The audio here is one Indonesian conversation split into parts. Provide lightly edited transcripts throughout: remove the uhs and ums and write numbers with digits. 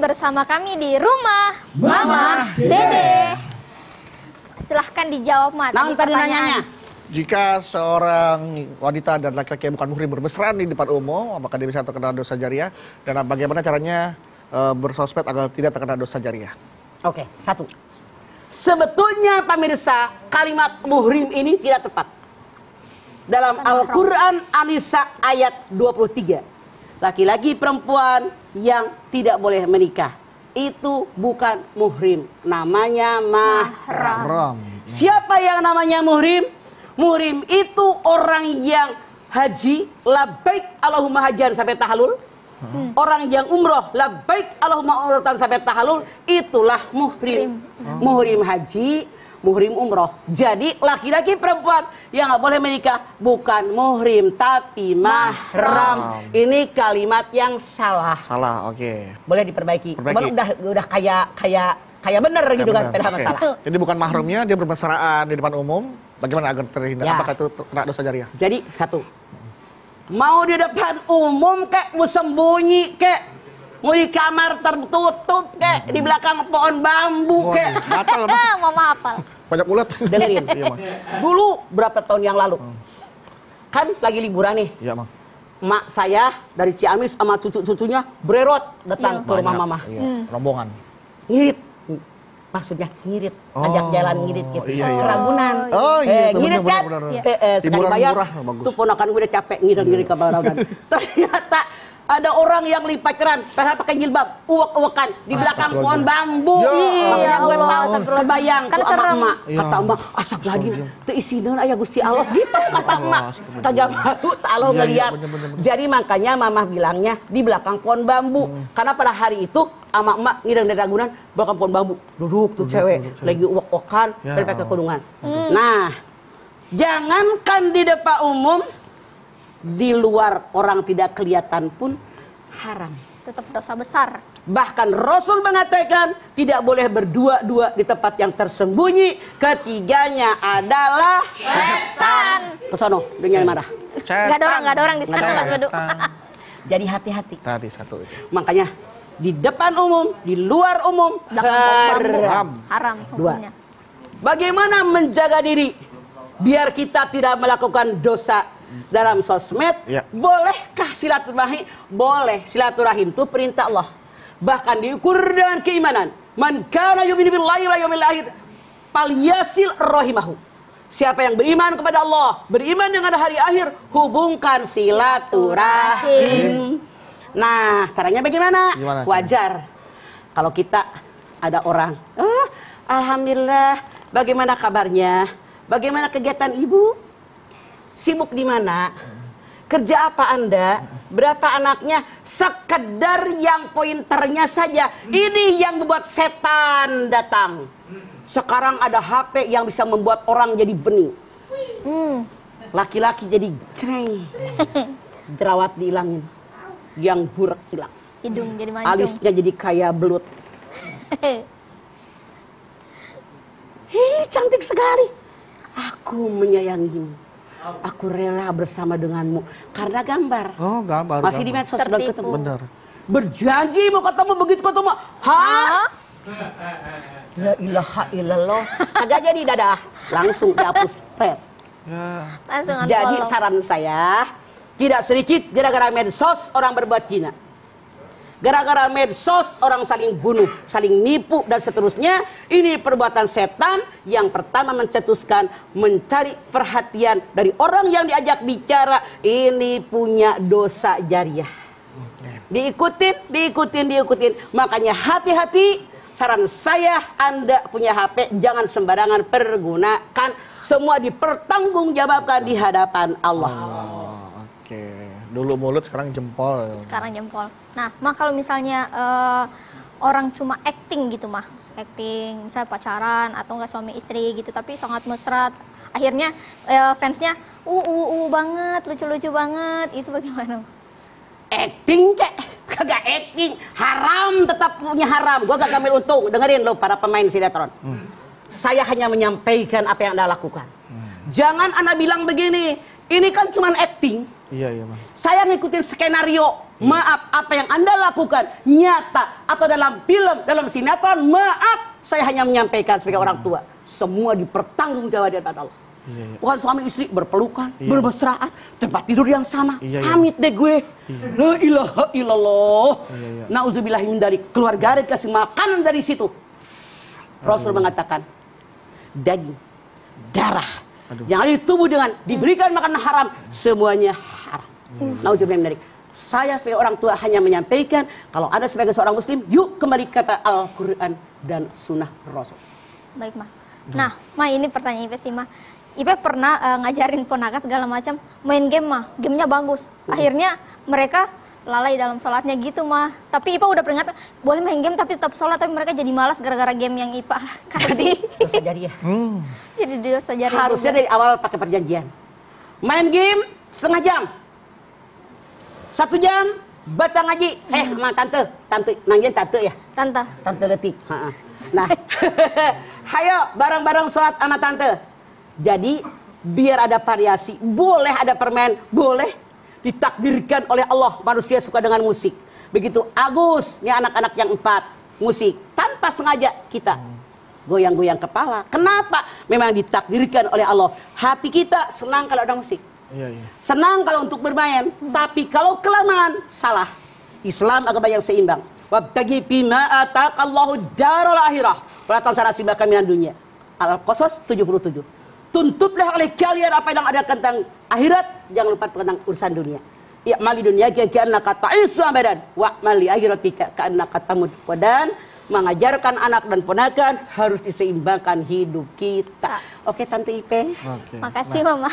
bersama kami di rumah Mama Dede. Silahkan dijawab, Mat. Nah, tadi nanyanya. Jika seorang wanita dan laki-laki yang bukan muhrim bermesraan di depan umum, apakah dia bisa terkena dosa jariah? Dan bagaimana caranya bersosmed agar tidak terkena dosa jariah? Oke, satu. Sebetulnya pemirsa, kalimat muhrim ini tidak tepat. Dalam Al-Quran An-Nisa ayat 23. Laki-laki perempuan yang tidak boleh menikah itu bukan muhrim, namanya mahram. Siapa yang namanya muhrim? Muhrim itu orang yang haji labbaik Allahumma hajan sampai tahalul. Orang yang umroh labbaik Allahumma umratan sampai tahalul, itulah muhrim. Muhrim haji, muhrim umroh. Jadi laki-laki perempuan yang nggak boleh menikah bukan muhrim tapi mahram. Ini kalimat yang salah. Salah, oke. Boleh diperbaiki. Cuman udah kayak bener gitu kan, padahal masalah. Jadi bukan mahramnya, dia bermesraan di depan umum. Bagaimana agar terhindar? Ya. Apakah itu kena dosa jariah? Jadi satu, mau di depan umum kek, mau sembunyi kek, mau di kamar tertutup kek, di belakang pohon bambu kek. Batal, Mama hafal. banyak ulat. Dengerin. Iya, Mang. Dulu berapa tahun yang lalu, kan lagi liburan nih. Iya, Mang. Mak saya dari Ciamis sama cucu-cucunya bererot datang ke rumah mama. Iya, rombongan. Ngirit. Maksudnya ngirit, ajak jalan ngirit gitu. Ke Ragunan. Oh iya, ngirit kan? Sekali Hiburan bayar, murah, bagus. tuh ponakan gue udah capek ngirit ke Ragunan. Ternyata ada orang yang lipat keran, padahal pakai jilbab, uwek-uwekan di belakang pohon bambu. Makanya gue tahu, kebayang tuh sama emak. Kata emak, astagfirullahaladzim, teu isinaun aya Gusti Allah gitu kata emak. Kagak malu, tak Allah ngeliat. Jadi makanya mamah bilangnya di belakang pohon bambu. Karena pada hari itu ama emak ngidang dari Ragunan belakang pohon bambu. Duduk tuh cewek, lagi uwek-uwekan, dan pakai kerudungan. Nah, jangankan di depan umum, di luar orang tidak kelihatan pun haram. Tetap dosa besar. Bahkan Rasul mengatakan tidak boleh berdua-dua di tempat yang tersembunyi. Ketiganya adalah Setan. kesono, dunia marah. Gak ada orang di sana, Mas Bedu. Jadi hati-hati. Tadi satu itu. Makanya di depan umum, di luar umum haram. Haram hukumnya. Bagaimana menjaga diri biar kita tidak melakukan dosa dalam sosmed? Bolehkah silaturahim? Boleh. Silaturahim itu perintah Allah. Bahkan diukur dengan keimanan. Man kana yu'minu billahi wal yawmil akhir falyasil rahimahu. Siapa yang beriman kepada Allah, beriman dengan hari akhir, hubungkan silaturahim. Nah, caranya bagaimana? Wajar kalau kita ada orang, alhamdulillah, bagaimana kabarnya? Bagaimana kegiatan ibu? Sibuk di mana? Kerja apa Anda? Berapa anaknya? Sekedar yang pointernya saja. Ini yang membuat setan datang. Sekarang ada HP yang bisa membuat orang jadi bening. Laki-laki jadi cereng. Jerawat dihilangin. Yang burak hilang. Hidung jadi mancung. Alisnya jadi kayak belut. Hih, cantik sekali. Aku menyayangimu. Aku rela bersama denganmu karena gambar. Oh, gambar. Masih di medsos belum ketemu. Benar. Berjanji mau ketemu, begitu ketemu, hah? La ilaha illallah. Kagak jadi dadah, langsung dihapus pret. Langsung unfollow. Jadi saran saya, tidak sedikit gara-gara medsos orang berbuat zina. Gara-gara medsos orang saling bunuh, saling nipu dan seterusnya. Ini perbuatan setan yang pertama mencetuskan mencari perhatian dari orang yang diajak bicara. Ini punya dosa jariah. Diikutin. Makanya hati-hati. Saran saya, Anda punya HP jangan sembarangan pergunakan. Semua dipertanggungjawabkan di hadapan Allah. Oke. Dulu mulut, sekarang jempol. Nah, Mah kalau misalnya orang cuma acting gitu, Mah. Acting, misalnya pacaran atau enggak suami istri gitu, tapi sangat mesra. Akhirnya fansnya banget, lucu-lucu banget. Itu bagaimana? Acting kek? Kagak acting. Haram, tetap punya haram. Gua gak ngambil untung. Dengerin lo para pemain sinetron. Saya hanya menyampaikan apa yang Anda lakukan. Jangan Anda bilang begini, ini kan cuma acting. Iya, Bang. Saya ngikutin skenario. Maaf apa yang Anda lakukan nyata atau dalam film, dalam sinetron, maaf saya hanya menyampaikan sebagai orang tua. Semua dipertanggungjawabkan pada Allah. Bukan suami istri berpelukan, bermesraan, tempat tidur yang sama. Amit deh gue. La ilaha illallah. Nauzubillahi min dzalik. Keluarga dikasih makanan dari situ. Rasul mengatakan daging, darah yang ada di tubuh dengan diberikan makanan haram, semuanya haram. Nauzubillahi min dzalik. Saya sebagai orang tua hanya menyampaikan, kalau Anda sebagai seorang muslim, yuk kembali kepada Al-Quran dan Sunnah Rasul. Baik, Ma. Nah, Ma, ini pertanyaan Ipe sih, Ma. Ipe pernah ngajarin ponakan segala macam, main game, Ma. Gamenya bagus. Akhirnya mereka lalai dalam sholatnya gitu, Ma. Tapi Ipe udah peringatkan, boleh main game tapi tetap sholat, tapi mereka jadi malas gara-gara game yang Ipe kasih. Dosa jariah. Jadi dosa jariah. Harusnya dari awal pakai perjanjian. Main game setengah jam. 1 jam baca ngaji. Ma, tante nanggin tante ya. Tante Letik. Nah, hayo bareng-bareng sholat sama tante. Jadi biar ada variasi, boleh ada permen, boleh ditakdirkan oleh Allah. Manusia suka dengan musik. Begitu Agus, ini anak-anak yang 4 musik tanpa sengaja kita goyang-goyang kepala. Kenapa? Memang ditakdirkan oleh Allah. Hati kita senang kalau ada musik. Senang kalau untuk bermain, tapi kalau kelamaan salah. Islam agama yang seimbang. Wabtagi bima ataqallahu daral akhirah. Perhatian sana simbah kaminan dunia. Al-Qasas 77. Tuntutlah oleh kalian apa yang ada tentang akhirat, jangan lupa tentang urusan dunia. I'mali dunia ka'annaka ta'isu abadan wa mali akhiratika ka'annaka tamut. Dan mengajarkan anak dan ponakan harus diseimbangkan hidup kita. Oke, Tante Ipe. Makasih, Mama.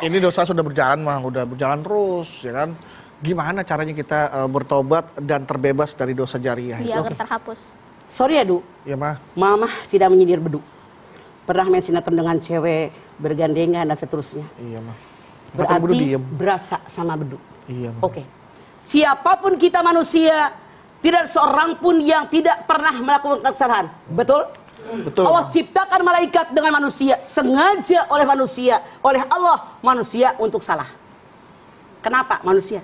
Ini dosa sudah berjalan, Mah. Udah berjalan terus, ya kan? Gimana caranya kita bertobat dan terbebas dari dosa jariah? Iya, agar terhapus. Sorry ya, Du. Iya, Mah. Mama tidak menyindir bedu. Pernah main sinetron dengan cewek, bergandengan dan seterusnya. Iya, Mah. Berarti berasa sama bedu. Iya, Mah. Oke. Siapapun kita manusia, tidak seorang pun yang tidak pernah melakukan kesalahan. Betul? Betul. Allah ciptakan malaikat dengan manusia, sengaja oleh manusia, oleh Allah manusia untuk salah. Kenapa manusia?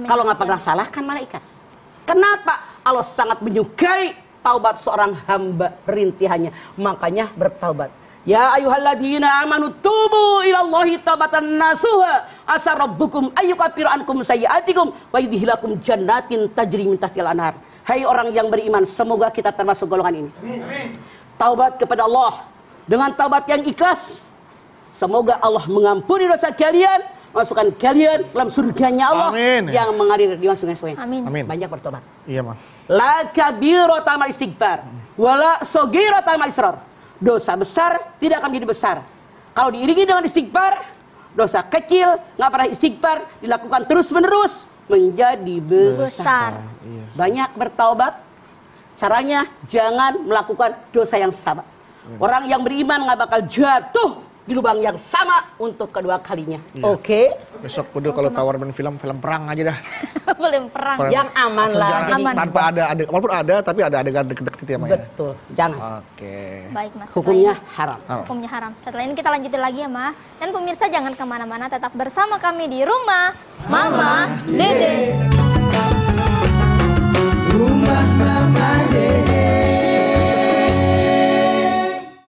Kalau nggak pernah salah kan malaikat. Kenapa? Allah sangat menyukai taubat seorang hamba rintihannya. Makanya bertaubat. Ya ayyuhalladzina amanu tubu ilallahi taubatan nasuha asa rabbukum ayyukaffiru ankum sayyi'atikum wa yudkhilakum jannatin tajri min tahtiha al-anhar. Hai orang yang beriman, semoga kita termasuk golongan ini. Amin. Taubat kepada Allah dengan taubat yang ikhlas. Semoga Allah mengampuni dosa kalian, masukkan kalian dalam surganya Allah. Amin. Yang mengalir di sungai-sungai. Amin. Banyak bertobat. Iya, Mah. La kabirata mal istighfar wala saghirata mal israr. Dosa besar tidak akan menjadi besar kalau diiringi dengan istighfar. Dosa kecil nggak pernah istighfar, dilakukan terus-menerus menjadi besar. Banyak bertaubat. Caranya jangan melakukan dosa yang sama. Orang yang beriman nggak bakal jatuh di lubang yang sama untuk kedua kalinya. Oke. Besok Pudu kalau tawar main film perang aja dah. Film perang. Yang aman lah. Aman. Tanpa ada walaupun ada tapi ada adegan deket-deket ya, Mah. Betul. Jangan. Oke. Baik, Mas. Hukumnya haram. Hukumnya haram. Setelah ini kita lanjutin lagi ya, Ma. Dan pemirsa jangan kemana-mana, tetap bersama kami di Rumah Mama Dede. Rumah Mama Dede.